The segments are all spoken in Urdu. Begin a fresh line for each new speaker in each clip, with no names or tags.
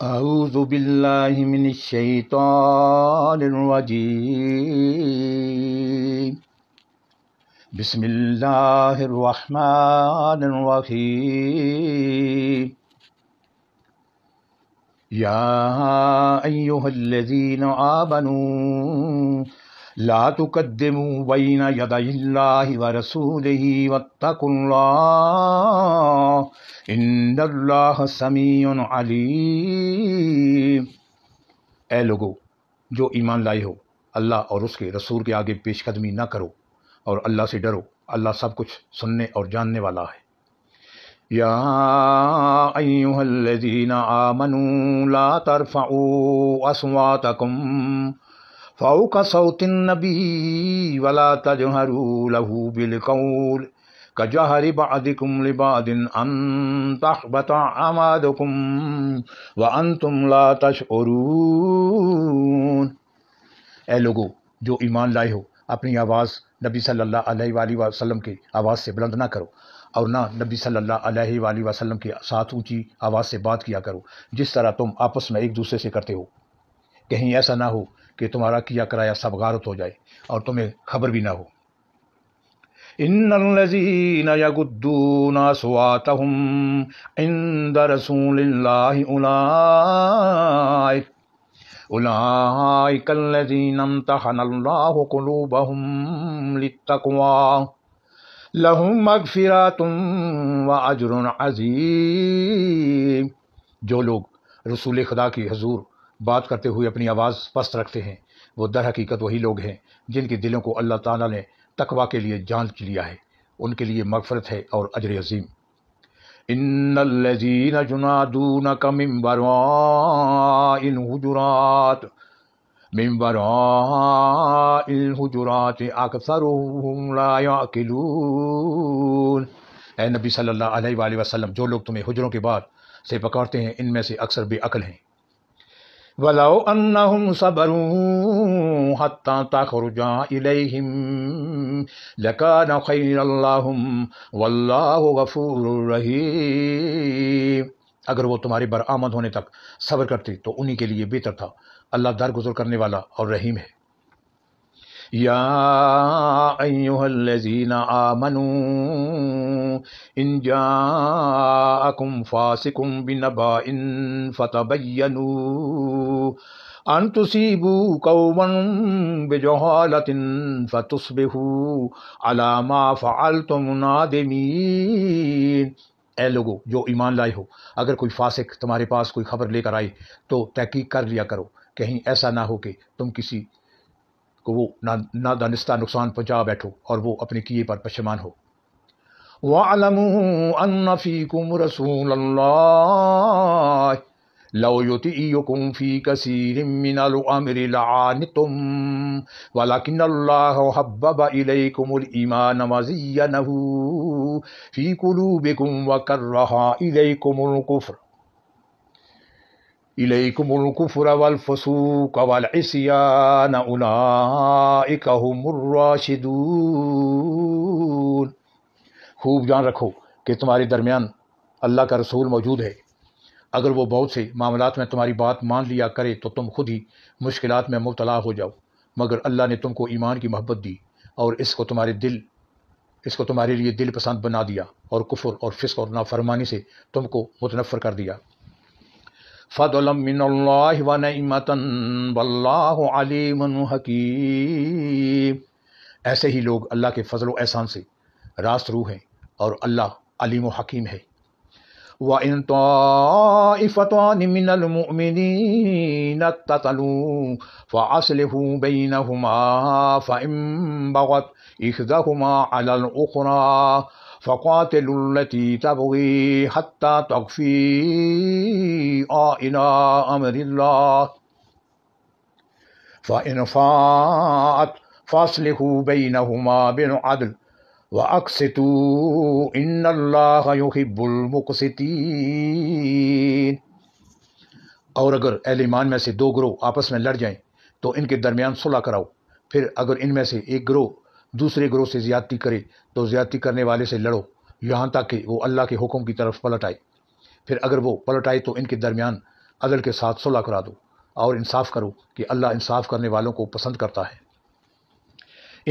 اعوذ باللہ من الشیطان الرجیم بسم اللہ الرحمن الرحیم یا ایہا الذین آمنوا لا تقدموا بین یدی اللہ ورسولہ واتقوا اللہ ان اللہ سمیع علیم۔ اے لوگو جو ایمان لائے ہو، اللہ اور اس کے رسول کے آگے پیش قدمی نہ کرو اور اللہ سے ڈرو، اللہ سب کچھ سننے اور جاننے والا ہے۔ یا ایہا الذین آمنوا لا ترفعوا اصواتکم فوق صوت النبی ولا تجہروا لہ بالقول کجہر بعضکم لبعض ان تحبط اعمالکم وانتم لا تشعرون۔ اے لوگو جو ایمان لائے ہو، اپنی آواز نبی صلی اللہ علیہ وآلہ وسلم کی آواز سے بلند نہ کرو اور نہ نبی صلی اللہ علیہ وآلہ وسلم کے ساتھ اونچی آواز سے بات کیا کرو جس طرح تم آپس میں ایک دوسرے سے کرتے ہو، کہیں ایسا نہ ہو کہ تمہارا کیا کرایا سب غارت ہو جائے اور تمہیں خبر بھی نہ ہو۔ ان الذین یغضون اصواتهم عند رسول اللہ اولئک الذین امتحن اللہ قلوبهم للتقوی لہم مغفرۃ واجر عظیم۔ جو لوگ رسول خدا کی حضور بات کرتے ہوئے اپنی آواز پست رکھتے ہیں، وہ در حقیقت وہی لوگ ہیں جن کے دلوں کو اللہ تعالیٰ نے تقوی کے لیے جانچ لیا ہے، ان کے لیے مغفرت ہے اور اجر عظیم۔ ان الذین ینادونک من وراء الحجرات اکثرهم لا یعقلون۔ اے نبی صلی اللہ علیہ وآلہ وسلم، جو لوگ تمہیں حجروں کے بعد سے پکارتے ہیں ان میں سے اکثر بے عقل ہیں۔ وَلَوْ أَنَّهُمْ صَبَرُوا حَتَّى تَخْرُجَ إِلَيْهِمْ لَكَانَ خَيْرًا لَهُمْ وَاللَّهُ غَفُورٌ رَحِيمٌ۔ اگر وہ تمہارے برآمد ہونے تک صبر کرتے تو انہی کے لیے بہتر تھا، اللہ درگزر کرنے والا اور رحیم ہے۔ یا ایہا الذین آمنوا ان جاءکم فاسق بنبأ فتبینوا ان تصیبوا قوما بجہالۃ فتصبحوا علی ما فعلتم نادمین۔ اے لوگو جو ایمان لائے ہو، اگر کوئی فاسق تمہارے پاس کوئی خبر لے کر آئے تو تحقیق کر لیا کرو، کہیں ایسا نہ ہو کہ تم کسی کو وہ نادانستہ نقصان پہنچا بیٹھو اور وہ اپنے کیے پر پشیمان ہو۔ وَاعْلَمُوا أَنَّ فِيكُمْ رَسُولَ اللَّهِ لَوْ يُطِيعُكُمْ فِي كَثِيرٍ مِّنَ الْأَمْرِ لَعَانِتُمْ وَلَكِنَّ اللَّهَ حَبَّبَ إِلَيْكُمُ الْإِيمَانَ وَزَيَّنَهُ فِي قُلُوبِكُمْ وَكَرَّهَ إِلَيْكُمُ الْكُفْرَ وَالْفُسُوقَ وَالْعِصْيَانَ أُولَئِكَ هُمُ الرَّاشِدُونَ۔ خوب جان رکھو کہ تمہارے درمیان اللہ کا رسول موجود ہے، اگر وہ بہت سے معاملات میں تمہاری بات مان لیا کرے تو تم خود ہی مشکلات میں مبتلا ہو جاؤ، مگر اللہ نے تم کو ایمان کی محبت دی اور اس کو تمہارے لیے دل پسند بنا دیا اور کفر اور فسق اور نافرمانی سے تم کو متنفر کر دیا۔ فضلا من اللہ ونعمۃ واللہ علیم حکیم۔ ایسے ہی لوگ اللہ کے فضل و احسان سے راست رو ہیں اور اللہ علیم و حکیم ہے۔ وَإِن طَائِفَتَانِ مِنَ الْمُؤْمِنِينَ اقْتَتَلُوا فَأَصْلِحُوا بَيْنَهُمَا فَإِن بَغَتْ إِحْدَاهُمَا عَلَى الْأُخْرَى فَقَاتِلُوا الَّتِي تَبْغِي حَتَّى تَفِيءَ إِلَى أَمْرِ اللَّهِ فَإِنْ فَاءَتْ فَأَصْلِحُوا بَيْنَهُمَا بِالْعَدْلِ وَأَقْسِطُوا إِنَّ اللَّهَ يُحِبُّ الْمُقْسِطِينَ۔ اور اگر اہل ایمان میں سے دو گروہ آپس میں لڑ جائیں تو ان کے درمیان صلح کراؤ، پھر اگر ان میں سے ایک گروہ دوسرے گروہ سے زیادتی کرے تو زیادتی کرنے والے سے لڑو یہاں تک کہ وہ اللہ کے حکم کی طرف پلٹ آئے، پھر اگر وہ پلٹ آئے تو ان کے درمیان عدل کے ساتھ صلح کرا دو اور انصاف کرو کہ اللہ انصاف کرنے والوں کو پسند کرتا ہے۔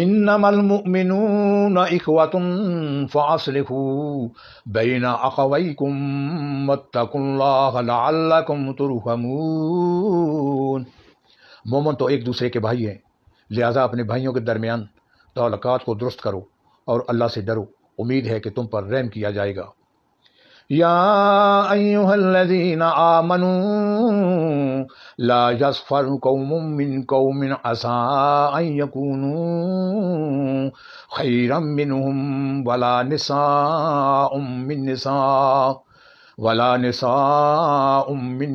انما المؤمنون اخوۃ فاصلحوا بین اخویکم واتقوا اللہ لعلکم ترحمون۔ مومن تو ایک دوسرے کے بھائی ہیں، لہذا اپنے بھائیوں کے درمیان تعلقات کو درست کرو اور اللہ سے ڈرو، امید ہے کہ تم پر رحم کیا جائے گا۔ یا ایھا الذین آمنوا لا یسخر قوم من قوم عسى ان یکونوا خیرا منهم ولا نساء من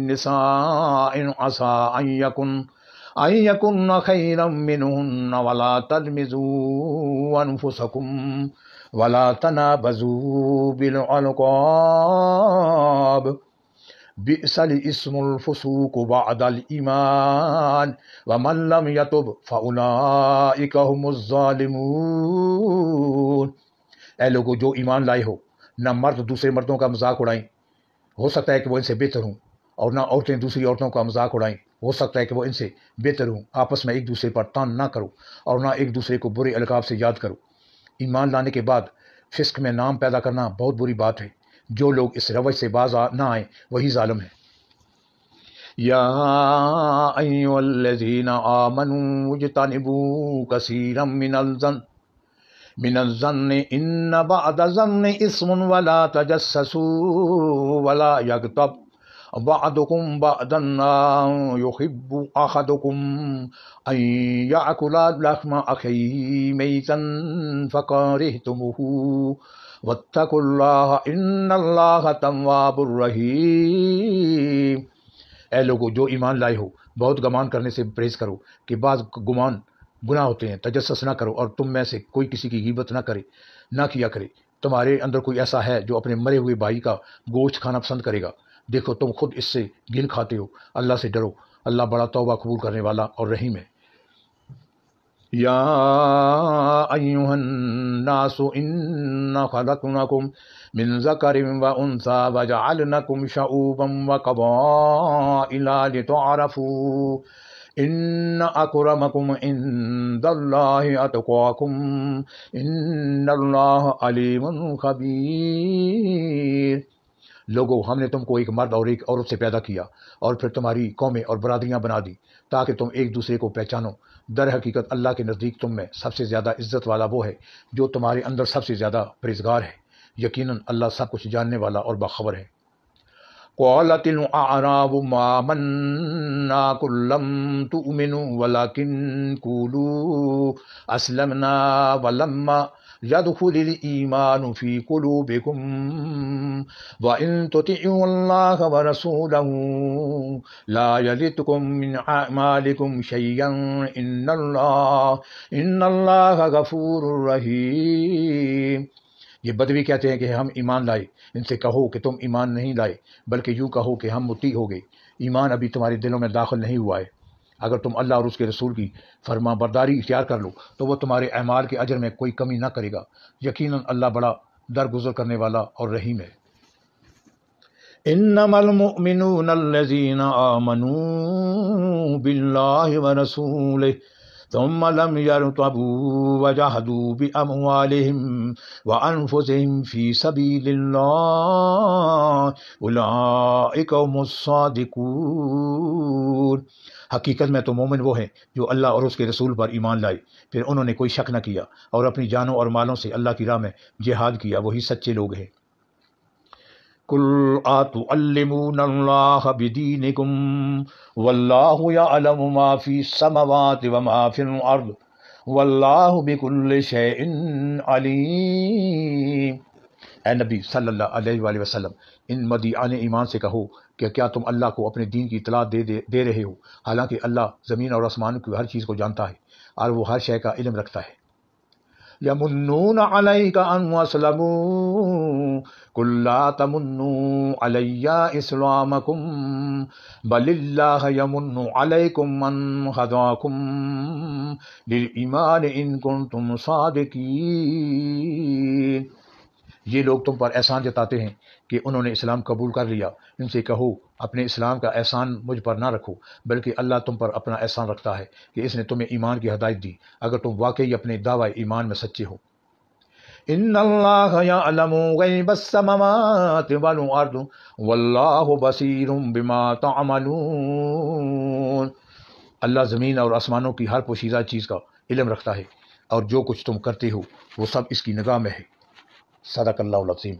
نساء عسى ان یکن خیرا منهن ولا تلمزوا انفسکم ولا تنابزوا بالألقاب بئس الاسم الفسوق بعد الإيمان ومن لم يتب فأولئك هم الظالمون۔ اے لوگو جو ایمان لائے ہو، نہ مرد دوسرے مردوں کا مذاق اڑائیں، ہو سکتا ہے کہ وہ ان سے بہتر ہوں، اور نہ عورتیں دوسری عورتوں کا مذاق اڑائیں، ہو سکتا ہے کہ وہ ان سے بہتر ہوں۔ آپس میں ایک دوسرے پر تان نہ کرو اور نہ ایک دوسرے کو برے القاب سے یاد کرو۔ ایمان لانے کے بعد فسق میں نام پیدا کرنا بہت بری بات ہے۔ جو لوگ اس روش سے باز نہ آئیں وہی ظالم ہیں۔ یا ایھا الذین آمنوا اجتنبوا کثیرا من الظن ان بعض الظن اثم ولا تجسسوا ولا یغتب بعضکم بعضا یحب احدکم ان یأکل لحم اخیہ میتا فکرہتموہ واتقوا اللہ ان اللہ تواب الرحیم۔ اے لوگو جو ایمان لائے ہو، بہت گمان کرنے سے پرہیز کرو کہ بعض گمان گناہ ہوتے ہیں۔ تجسس نہ کرو اور تم میں سے کوئی کسی کی غیبت نہ کیا کرے۔ تمہارے اندر کوئی ایسا ہے جو اپنے مرے ہوئے بھائی کا گوشت کھانا پسند کرے گا؟ دیکھو تم خود اس سے گھن کھاتے ہو۔ اللہ سے ڈرو، اللہ بڑا توبہ قبول کرنے والا اور رحیم ہے۔ یا ایھا الناس انا خلقناکم من ذکر وانثی وجعلناکم شعوبا وقبائل لتعارفوا ان اکرمکم عند اللہ اتقاکم ان اللہ علیم خبیر۔ لوگو ہم نے تم کو ایک مرد اور ایک عورت سے پیدا کیا اور پھر تمہاری قومیں اور برادریاں بنا دی تاکہ تم ایک دوسرے کو پہچانو۔ در حقیقت اللہ کے نزدیک تم میں سب سے زیادہ عزت والا وہ ہے جو تمہارے اندر سب سے زیادہ پرہیزگار ہے۔ یقیناً اللہ سب کچھ جاننے والا اور باخبر ہے۔ قالت الاعراب آمنا قل لم تؤمنوا ولكن قولوا اسلمنا ولما يدخل الإيمان في قلوبكم وإن تطيعوا الله ورسوله لا يلدكم من أعمالكم شيئا إن الله غفور رحيم۔ یہ بدوی کہتے ہیں کہ ہم ایمان لائے۔ ان سے کہو کہ تم ایمان نہیں لائے بلکہ یوں کہو کہ ہم مطیع ہو گئے۔ ایمان ابھی تمہارے دلوں میں داخل نہیں ہوا ہے۔ اگر تم اللہ اور اس کے رسول کی فرما برداری اختیار کر لو تو وہ تمہارے اعمال کے اجر میں کوئی کمی نہ کرے گا۔ یقیناً اللہ بڑا درگزر کرنے والا اور رحیم ہے۔ انما المؤمنون الذين آمنوا بالله ورسوله ثم لم يرتابوا وجاهدوا بأموالهم وأنفسهم في سبيل الله أولئك هم الصادقون۔ حقیقت میں تو مومن وہ ہیں جو اللہ اور اس کے رسول پر ایمان لائے، پھر انہوں نے کوئی شک نہ کیا اور اپنی جانوں اور مالوں سے اللہ کی راہ میں جہاد کیا، وہی سچے لوگ ہیں۔ قل اتعلمون اللہ بدینکم واللہ یعلم ما فی السماوات وما فی الارض واللہ بکل شیء علیم۔ اے نبی صلی اللہ علیہ وآلہ وسلم، ان مدعیان ایمان سے کہو کہ کیا تم اللہ کو اپنے دین کی اطلاع دے رہے ہو، حالانکہ اللہ زمین اور آسمان کی ہر چیز کو جانتا ہے اور وہ ہر شے کا علم رکھتا ہے۔ یمنون علیک ان اسلموا قل لا تمنوا علی اسلامکم بل اللہ یمن علیکم ان ہداکم للایمان ان کنتم صادقین۔ یہ لوگ تم پر احسان جتاتے ہیں کہ انہوں نے اسلام قبول کر لیا، ان سے کہو اپنے اسلام کا احسان مجھ پر نہ رکھو، بلکہ اللہ تم پر اپنا احسان رکھتا ہے کہ اس نے تمہیں ایمان کی ہدایت دی، اگر تم واقعی اپنے دعوی ایمان میں سچے ہو۔ ان اللہ یعلم غیب السماوات والارض واللہ بصیر بما تعملون، اللہ زمین اور آسمانوں کی ہر پوشیدہ چیز کا علم رکھتا ہے، اور جو کچھ تم کرتے ہو وہ سب اس کی نگاہ میں ہے۔ صدق اللہ العظیم۔